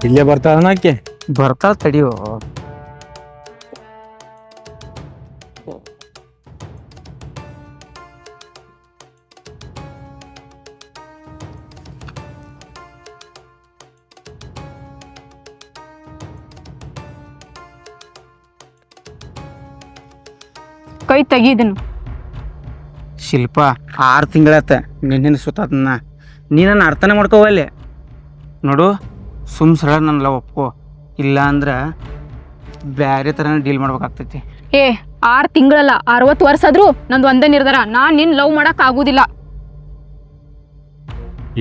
ಇಲ್ಲೇ ಬರ್ತಾಳ ಆಕೆ. ಬರ್ತಾಳ ತಡಿಯೋ. ಕೈ ತೆಗಿದನು. ಶಿಲ್ಪ 6 ತಿಂಗಳಾತ ನಿನ್ನಿಂದ ಸುತ್ತಾತನ. ನೀ ನನ್ನ ಅರ್ಥನೇ ಮಾಡ್ಕೋವಲ್ಲಿ ನೋಡು. ಸರಳ ನನ್ನೆಲ್ಲ ಒಪ್ಕೋ, ಇಲ್ಲ ಅಂದ್ರೆ ಬೇರೆ ಥರನೇ ಡೀಲ್ ಮಾಡ್ಬೇಕಾಗ್ತೈತಿ. 6 ತಿಂಗಳಲ್ಲ 60 ವರ್ಷ ಆದ್ರೂ ನಂದು ಒಂದೇ ನಿರ್ಧಾರ, ನಾನ್ ನಿನ್ ಲವ್ ಮಾಡಕ್ ಆಗುದಿಲ್ಲ.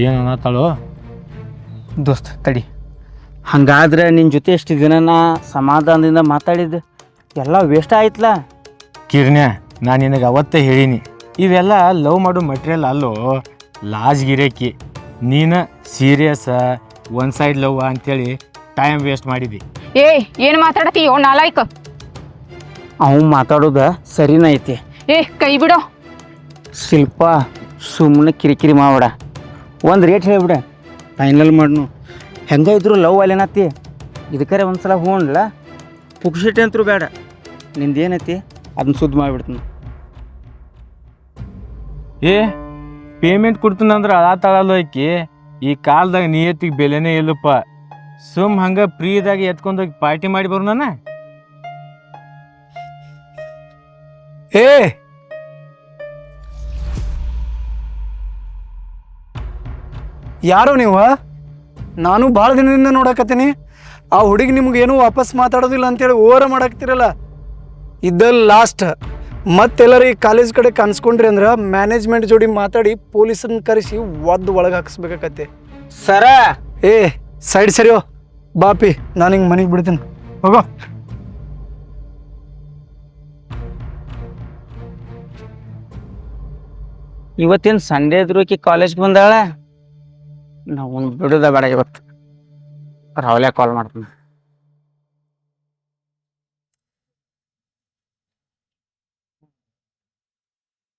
ಏನು ಅನ್ನತ್ತಾಳು? ದೋಸ್ತ ತಡಿ. ಹಂಗಾದ್ರೆ ನಿನ್ನ ಜೊತೆ ಎಷ್ಟು ದಿನ ನಾ ಸಮಾಧಾನದಿಂದ ಮಾತಾಡಿದ್ದು ಎಲ್ಲ ವೇಸ್ಟ್ ಆಯ್ತಲ್ಲ. ಕಿರ್ಣ್ಯ, ನಾನು ನಿನಗೆ ಅವತ್ತೇ ಹೇಳೀನಿ, ಇವೆಲ್ಲ ಲವ್ ಮಾಡೋ ಮಟೀರಿಯಲ್ ಅಲ್ಲೋ, ಲಾಜ್ ಗಿರೇಕಿ. ನೀನು ಸೀರಿಯಸ್ ಒನ್ ಸೈಡ್ ಲವ್ ಅಂತೇಳಿ ಟೈಮ್ ವೇಸ್ಟ್ ಮಾಡಿದಿ. ಏನ್ ಮಾತಾಡತೀಯೋ ನಾಲಾಯ್ಕ? ಅವ್ ಮಾತಾಡೋದ ಸರಿನ ಐತಿ. ಕೈ ಬಿಡೋ. ಶಿಲ್ಪ ಸುಮ್ಮನೆ ಕಿರಿಕಿರಿ ಮಾಡಬೇಡ, ಒಂದು ರೇಟ್ ಹೇಳಿಬಿಡ, ಫೈನಲ್ ಮಾಡ್ನು. ಹೆಂಗ ಇದ್ರು ಲವ್ ಅಲ್ಲೇನತ್ತಿ, ಇದಕ್ಕರೆ ಒಂದ್ಸಲ ಹೂಣಲ್ಲ, ಪುಕ್ಸಿಟ್ಟೆ ಅಂತರೂ ಬೇಡ. ನಿಂದೇನೈತಿ ಅದನ್ನ ಸುದ್ದಿ ಮಾಡಿಬಿಡ್ತೀನಿ. ಪೇಮೆಂಟ್ ಕೊಡ್ತೀನಂದ್ರೆ ಅಳಾತಾಳಲ್ಲ ಆಕಿ. ಈ ಕಾಲದಾಗ ನಿಯತ್ತಿಗೆ ಬೆಲೆನೇ ಇಲ್ಲಪ್ಪ. ಸುಮ್ ಹಂಗೆ ಫ್ರೀದಾಗ ಎತ್ಕೊಂಡೋಗಿ ಪಾರ್ಟಿ ಮಾಡಿ ಬರು. ನಾನು ಯಾರೋ ನೀವು? ನಾನು ಭಾಳ ದಿನದಿಂದ ನೋಡಕತ್ತೀನಿ. ಆ ಹುಡುಗಿ ನಿಮ್ಗೇನು ವಾಪಸ್ ಮಾತಾಡೋದಿಲ್ಲ ಅಂತೇಳಿ ಓವರ ಮಾಡಾಕ್ತಿರಲ್ಲ. ಇದ್ದಲ್ಲಿ ಲಾಸ್ಟ್. ಮತ್ತೆಲ್ಲರೂ ಈ ಕಾಲೇಜ್ ಕಡೆ ಕನ್ಸ್ಕೊಂಡ್ರಿ ಅಂದ್ರೆ ಮ್ಯಾನೇಜ್ಮೆಂಟ್ ಜೋಡಿ ಮಾತಾಡಿ ಪೊಲೀಸನ್ನ ಕರೆಸಿ ಒಳಗೆ ಹಾಕಿಸ್ಬೇಕಾಕತ್ತೆ. ಸರ ಸೈಡ್ ಸರಿಯೋ ಬಾಪಿ, ನಾನು ಹಿಂಗೆ ಮನೆಗೆ ಬಿಡ್ತೀನಿ, ಹೋಗೋ. ಇವತ್ತೇನು ಸಂಡೇ ಇದ್ರು ಆಕಿ ಕಾಲೇಜ್ಗೆ ಬಂದಾಳ. ನಾವು ಒಂದು ಬಿಡೋದ ಬೇಡ ಇವತ್ತು. ರಾವ್ಲೆ ಕಾಲ್ ಮಾಡ್ತೀನಿ.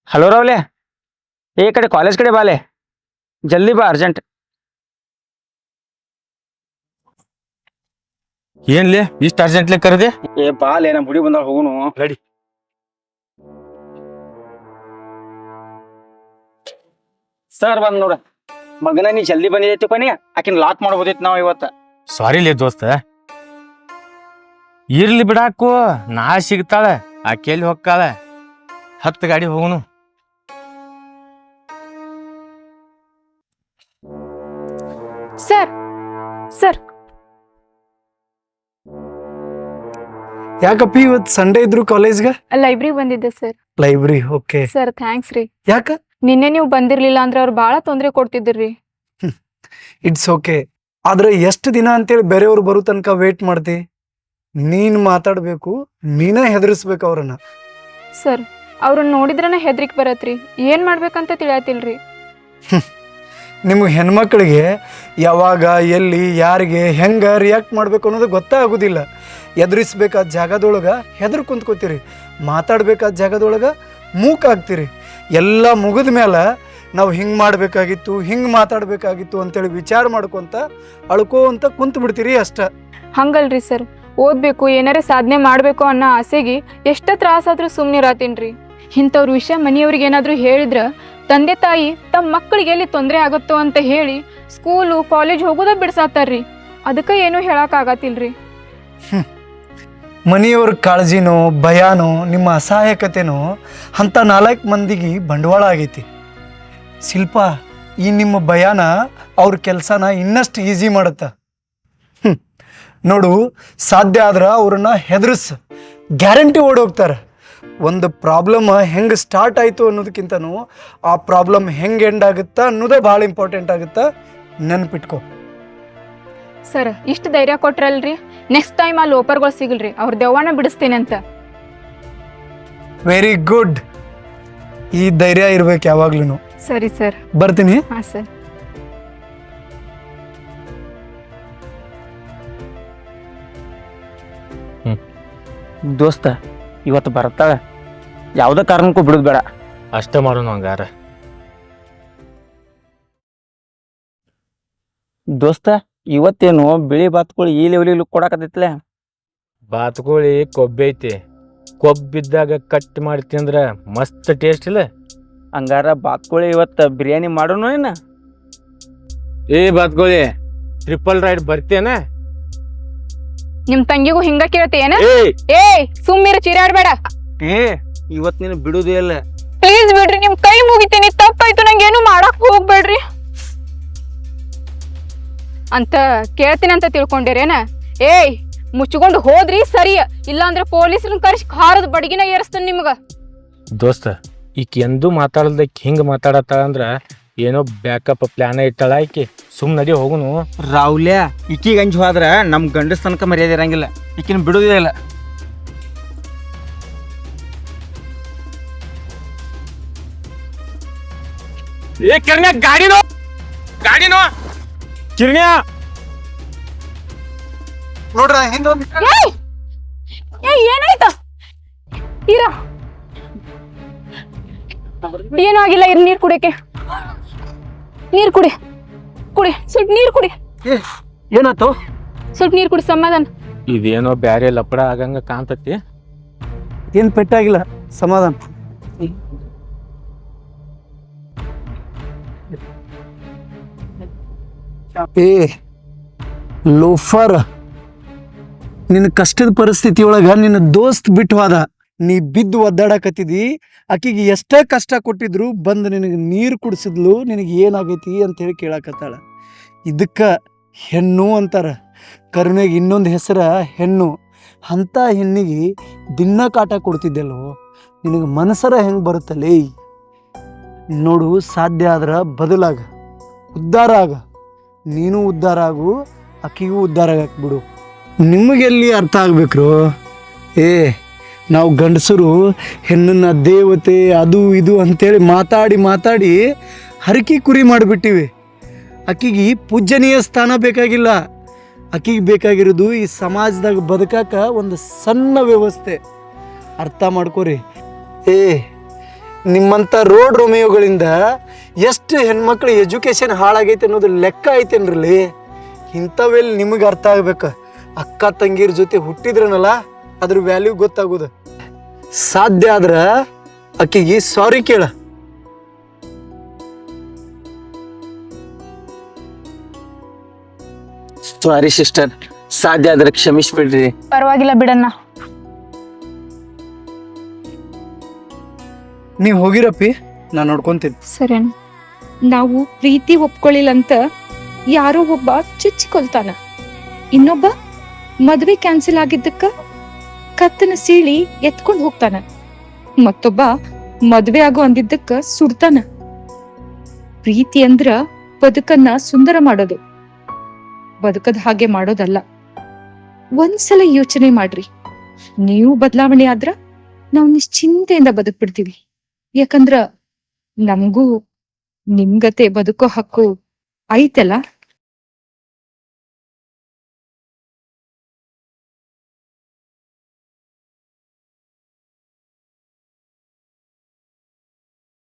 ಹಲೋ ರಾವ್ಲೆ, ಈ ಕಡೆ ಕಾಲೇಜ್ ಕಡೆ ಬಾಲೆ, ಜಲ್ದಿ ಬಾ, ಅರ್ಜೆಂಟ್. ಏನ್ಲಿ ಇಷ್ಟು ಅರ್ಜೆಂಟ್ಲಿ ಕರೆದೆ? ಬಾಲೆ, ನಮ್ಮ ಹುಡುಗಿ ಬಂದಾಳ, ಹೋಗುನು ರೆಡಿ. ಸರ್ ಬಂದ್ ನೋಡ. ಮಗನ ನೀ ಜಲ್ದಿ ಬಂದಿದ್ದೈತಿ ಕೊನಿ, ಆಕಿನ ಲಾಕ್ ಮಾಡ್ಬೋದಿತ್ತು ನಾವು ಇವತ್ತು. ಸಾರಿ ಲೇ ದೋಸ್ತ, ಇರ್ಲಿ ಬಿಡಾಕು, ನಾ ಸಿಗ್ತಾಳೆ, ಆಕೆಯಲ್ಲಿ ಹೋಗ್ತಾಳೆ. 10 ಗಾಡಿ ಹೋಗುನು. ಸರ್ ಸರ್ ಯಾಕಪ್ಪಿ ಇವತ್ತು ಸಂಡೇ ಇದ್ರು ಕಾಲೇಜ್ಗೆ? ಲೈಬ್ರರಿ ಬಂದಿದ್ದೆ sir. Library, okay sir thanks ರೀ. ಯಾಕ? ನಿನ್ನೆ ನೀವು ಬಂದಿರ್ಲಿಲ್ಲ ಅಂದ್ರೆ ಅವ್ರು ಭಾಳ ತೊಂದರೆ ಕೊಡ್ತಿದ್ರಿ. It's okay. ಆದ್ರೆ ಎಷ್ಟು ದಿನ ಅಂತೇಳಿ ಬೇರೆಯವ್ರು ಬರೋ ತನಕ ವೇಟ್ ಮಾಡ್ತಿ? ನೀನ್ ಮಾತಾಡ್ಬೇಕು, ನೀನೇ ಹೆದರ್ಸ್ಬೇಕು ಅವ್ರನ್ನ. ಸರ್ ಅವ್ರನ್ನ ನೋಡಿದ್ರನ ಹೆದ್ರಿಕ್ ಬರತ್ರಿ, ಏನ್ ಮಾಡ್ಬೇಕಂತ ತಿಳಿಯತಿಲ್ರಿ. ನಿಮ್ಗೆ ಹೆಣ್ಮಕ್ಳಿಗೆ ಯಾವಾಗ ಎಲ್ಲಿ ಯಾರಿಗೆ ಹೆಂಗೆ ರಿಯಾಕ್ಟ್ ಮಾಡ್ಬೇಕು ಅನ್ನೋದು ಗೊತ್ತಾಗೋದಿಲ್ಲ. ಎದುರಿಸ್ಬೇಕಾದ ಜಾಗದೊಳಗೆ ಹೆದರ್ ಕುಂತ್ಕೋತೀರಿ, ಮಾತಾಡ್ಬೇಕಾದ ಜಾಗದೊಳಗೆ ಮೂಕಾಗ್ತೀರಿ. ಎಲ್ಲ ಮುಗಿದ ಮೇಲೆ ನಾವು ಹಿಂಗೆ ಮಾಡಬೇಕಾಗಿತ್ತು, ಹಿಂಗೆ ಮಾತಾಡಬೇಕಾಗಿತ್ತು ಅಂತೇಳಿ ವಿಚಾರ ಮಾಡ್ಕೊತ ಅಳ್ಕೋಂತ ಕುಂತು ಬಿಡ್ತೀರಿ ಅಷ್ಟ. ಹಂಗಲ್ರಿ ಸರ್, ಓದ್ಬೇಕು, ಏನಾರ ಸಾಧನೆ ಮಾಡಬೇಕು ಅನ್ನೋ ಆಸೆಗೆ ಎಷ್ಟ ತ್ರಾಸಾದ್ರೂ ಸುಮ್ಮನಿರಾತೀನ್ರಿ. ಇಂಥವ್ರ ವಿಷಯ ಮನೆಯವ್ರಿಗೆ ಏನಾದರೂ ಹೇಳಿದ್ರ ತಂದೆ ತಾಯಿ ತಮ್ಮ ಮಕ್ಕಳಿಗೆ ಎಲ್ಲಿ ತೊಂದರೆ ಆಗುತ್ತೋ ಅಂತ ಹೇಳಿ ಸ್ಕೂಲು ಕಾಲೇಜ್ ಹೋಗೋದ ಬಿಡ್ಸಾತಾರ್ರಿ. ಅದಕ್ಕೆ ಏನೂ ಹೇಳಕ್ಕಾಗತ್ತಿಲ್ರಿ. ಮನೆಯವ್ರ ಕಾಳಜಿನೋ ಭಯಾನೋ ನಿಮ್ಮ ಅಸಹಾಯಕತೆನೋ ಅಂಥ 4 ಮಂದಿಗೆ ಬಂಡವಾಳ ಆಗೈತಿ. ಶಿಲ್ಪ, ಈ ನಿಮ್ಮ ಭಯಾನ ಅವ್ರ ಕೆಲಸನ ಇನ್ನಷ್ಟು ಈಸಿ ಮಾಡುತ್ತ. ನೋಡು, ಸಾಧ್ಯ ಆದ್ರೆ ಅವ್ರನ್ನ ಹೆದರ್ಸ್, ಗ್ಯಾರಂಟಿ ಓಡೋಗ್ತಾರೆ. ಒಂದು ಪ್ರಾಬ್ಲಮ್ ಹೆಂಗೆ ಸ್ಟಾರ್ಟ್ ಆಯಿತು ಅನ್ನೋದಕ್ಕಿಂತನೂ ಆ ಪ್ರಾಬ್ಲಮ್ ಹೆಂಗೆ ಎಂಡ್ ಆಗುತ್ತಾ ಅನ್ನೋದೇ ಭಾಳ ಇಂಪಾರ್ಟೆಂಟ್ ಆಗುತ್ತಾ, ನೆನ್ಪಿಟ್ಕೋ. ಸರ್ ಇಷ್ಟು ಧೈರ್ಯ ಕೊಟ್ರಲ್ರಿ, ನೆಕ್ಸ್ಟ್ ಟೈಮ್ ಆ ಲೋಪರ್ಗಳು ಸಿಗಲ್ರಿ, ಅವ್ರ ದೆವ್ವನ ಬಿಡಿಸ್ತೇನೆ ಅಂತ. Very good. ಈ ಧೈರ್ಯ ಇರ್ಬೇಕು ಯಾವಾಗ್ಲೂ. ಸರಿ ಸರ್, ಬರ್ತೀನಿ. ಹಾಂ ಸರ್. ದೋಸ್ತ ಇವತ್ತು ಬರ್ತಾಳೆ, ಯಾವುದೇ ಕಾರಣಕ್ಕೂ ಬಿಡೋದು ಬೇಡ. ಅಷ್ಟೇ ಮಾಡೋಣ ಹಂಗಾರ. ದೋಸ್ತ ಇವತ್ತೇನು ಬಿಳಿ ಬಾತ್ಗಳು ಈ ಲೆವೆಲಿಗೆ ಕೊಡಾಕತ್ತೈತ್ಲೆ. ಬಾತ್ಕೋಳಿ ಕೊಬ್ಬೈತಿ. ಕೊಬ್ಬಿದ್ದಾಗ ಕಟ್ ಮಾಡಿ ತಿಂದ್ರ ಮಸ್ತ್ ಟೇಸ್ಟ್ ಇಲ್ಲ. ಹಂಗಾರ ಬಾತ್ಕೋಳಿ ಇವತ್ತು ಬಿರಿಯಾನಿ ಮಾಡೋಣ ಏನ? ಏ ಬಾತ್ಕೋಳಿ, ಟ್ರಿಪಲ್ ರೈಡ್ ಬರ್ತೇನ? ನಿಮ್ ತಂಗಿಗೂ ಹಿಂಗ ಕೇಳ್ತೇನ? ಏಯ್ ಏಯ್ ಸುಮ್ಮಿರ ಚಿರಾಡ್ಬೇಡ. ಏ ಇವತ್ತು ನೀನು ಬಿಡುದೇ ಇಲ್ಲ. ಪ್ಲೀಸ್ ಬಿಡ್ರಿ, ನಿಮ್ ಕೈ ಮುಗಿತೀನಿ, ತಪ್ಪಾಯ್ತು, ನಂಗೇನು ಮಾಡಕ್ ಹೋಗ್ಬೇಡ್ರಿ ಅಂತ ಕೇಳ್ತೀನಿ ಅಂತ ತಿಳ್ಕೊಂಡಿರೇನ? ಏಯ್ ಮುಚ್ಕೊಂಡು ಹೋದ್ರಿ ಸರಿಯ, ಇಲ್ಲಾಂದ್ರೆ ಪೊಲೀಸ್ರನ್ನ ಕರೆಸಿ ಖಾರದ ಬಡಗಿನ ಏರಿಸ್ತಾನೆ ನಿಮ್ಗ. ದೋಸ್ತ, ಈಕಿ ಎಂದೂ ಮಾತಾಡಲ್ದಕ್ಕೆ ಹಿಂಗೆ ಮಾತಾಡತ್ತಾಳ ಅಂದ್ರ ಏನೋ ಬ್ಯಾಕಪ್ ಪ್ಲಾನ ಇಟ್ಟಾಳ ಈಕಿ. ಸುಮ್ ನಡಿ ಹೋಗುನು. ರಾವ್ಲ್ಯಾ, ಈಕಿಗೆ ಅಂಜು ಹೋದ್ರ ನಮ್ ಗಂಡಸ್ ತನಕ ಮರ್ಯಾದೆ ಇರಂಗಿಲ್ಲ. ಈಕಿನ ಬಿಡುದೇ ಇಲ್ಲ. ಏ ಕಿರ್ಣ್ಯ, ಗಾಡಿನೋ ಕಿರ್ಣ್ಯ. ನೋಡ್ರ ಹಿಂದೊಂದು ಏನಾಯ್ತ? ಇರ ಏನೂ ಆಗಿಲ್ಲ. ಇರ್ ನೀರ್ ಕುಡಿಯಕ್ಕೆ. ನೀರ್ ಕುಡಿ, ಸ್ವಲ್ಪ ನೀರ್ ಕುಡಿ, ಏನಾಯ್ತು? ಸ್ವಲ್ಪ ನೀರ್ ಕುಡಿ, ಸಮಾಧಾನ. ಇದೇನೋ ಬ್ಯಾರೆ ಲಪಡ ಆಗಂಗ ಕಾಣ್ತತಿ. ಏನ್ ಪೆಟ್ಟಾಗಿಲ್ಲ, ಸಮಾಧಾನ. ಏ ಲೋಫರ್, ನಿನ್ನ ಕಷ್ಟದ ಪರಿಸ್ಥಿತಿ ಒಳಗ ನಿನ್ನ ದೋಸ್ತ್ ಬಿಟ್ಟು ಹೋದ. ನೀ ಬಿದ್ದು ಒದ್ದಾಡಕತ್ತಿದಿ. ಆಕಿಗೆ ಎಷ್ಟೇ ಕಷ್ಟ ಕೊಟ್ಟಿದ್ರು ಬಂದು ನಿನಗೆ ನೀರು ಕುಡಿಸಿದ್ಲು. ನಿನಗೆ ಏನಾಗೈತಿ ಅಂತ ಹೇಳಿ ಕೇಳಕತ್ತಾಳ. ಇದಕ್ಕ ಹೆಣ್ಣು ಅಂತಾರ. ಕರುಣೆಗೆ ಇನ್ನೊಂದು ಹೆಸರ ಹೆಣ್ಣು. ಅಂಥ ಹೆಣ್ಣಿಗೆ ದಿನ ಕಾಟ ಕೊಡ್ತಿದ್ದೆಲ್ಲೋ, ನಿನಗೆ ಮನಸ್ಸರ ಹೆಂಗೆ ಬರುತ್ತಲೇ? ನೋಡು, ಸಾಧ್ಯ ಆದ್ರೆ ಬದಲಾಗ, ಉದ್ಧಾರ ಆಗ. ನೀನು ಉದ್ಧಾರ ಆಗು, ಆಕಿಗೂ ಉದ್ಧಾರ ಆಗಕ್ಕೆ ಬಿಡು. ನಿಮಗೆಲ್ಲಿ ಅರ್ಥ ಆಗ್ಬೇಕ್ರು? ಏ ನಾವು ಗಂಡಸರು ಹೆಣ್ಣನ್ನು ದೇವತೆ ಅದು ಇದು ಅಂತೇಳಿ ಮಾತಾಡಿ ಹರಕಿ ಕುರಿ ಮಾಡಿಬಿಟ್ಟಿವಿ. ಆಕಿಗೆ ಪೂಜನೀಯ ಸ್ಥಾನ ಬೇಕಾಗಿಲ್ಲ. ಆಕಿಗೆ ಬೇಕಾಗಿರೋದು ಈ ಸಮಾಜದಾಗ ಬದುಕಾಕ ಒಂದು ಸಣ್ಣ ವ್ಯವಸ್ಥೆ. ಅರ್ಥ ಮಾಡ್ಕೊರಿ. ಏ ನಿಮ್ಮಂಥ ರೋಡ್ ರೋಮಿಯೋಗಳಿಂದ ಎಷ್ಟು ಹೆಣ್ಮಕ್ಳು ಎಜುಕೇಷನ್ ಹಾಳಾಗೈತೆ ಅನ್ನೋದು ಲೆಕ್ಕ ಐತೇನ್ರಲ್ಲಿ? ಇಂಥವೆಲ್ಲಿ ನಿಮಗೆ ಅರ್ಥ ಆಗ್ಬೇಕು. ಅಕ್ಕ ತಂಗಿರ ಜೊತೆ ಹುಟ್ಟಿದ್ರನಲ್ಲ, ಅದ್ರ ವ್ಯಾಲ್ಯೂ ಗೊತ್ತಾಗೋದು. ಸಾಧ್ಯ ಆದ್ರೆ ಆಕಿಗೆ ಸಾರಿ ಕೇಳ. ಸಾರಿ ಸಿಸ್ಟರ್, ಸಾಧ್ಯ ಆದ್ರೆ ಕ್ಷಮಿಸ್ಬಿಡ್ರಿ. ಪರವಾಗಿಲ್ಲ ಬಿಡಣ್ಣ. ನೀವು ಹೋಗಿರಪ್ಪಿ, ನಾನು ನೋಡ್ಕೊಂತೀನಿ. ಸರಿ ಅಣ್ಣ. ನಾವು ಪ್ರೀತಿ ಒಪ್ಕೊಳ್ಳಿಲ್ಲ ಅಂತ ಯಾರೋ ಒಬ್ಬ ಚುಚ್ಚಿಕೊಳ್ತಾನ, ಇನ್ನೊಬ್ಬ ಮದ್ವೆ ಕ್ಯಾನ್ಸಲ್ ಆಗಿದ್ದಕ್ಕ ಕತ್ತನ ಸೀಳಿ ಎತ್ಕೊಂಡ್ ಹೋಗ್ತಾನ, ಮತ್ತೊಬ್ಬ ಮದ್ವೆ ಆಗೋ ಅಂದಿದ್ದಕ್ಕ ಸುಡ್ತಾನ. ಪ್ರೀತಿ ಅಂದ್ರ ಬದುಕನ್ನ ಸುಂದರ ಮಾಡೋದು, ಬದುಕದ ಹಾಗೆ ಮಾಡೋದಲ್ಲ. ಒಂದ್ಸಲ ಯೋಚನೆ ಮಾಡ್ರಿ, ನೀವು ಬದಲಾವಣೆ ಆದ್ರ ನಾವು ನಿಶ್ಚಿಂತೆಯಿಂದ ಬದುಕ್ಬಿಡ್ತೀವಿ. ಯಾಕಂದ್ರ ನಮ್ಗೂ ನಿಮ್ಗತೆ ಬದುಕೋ ಹಕ್ಕು ಐತಲ್ಲ.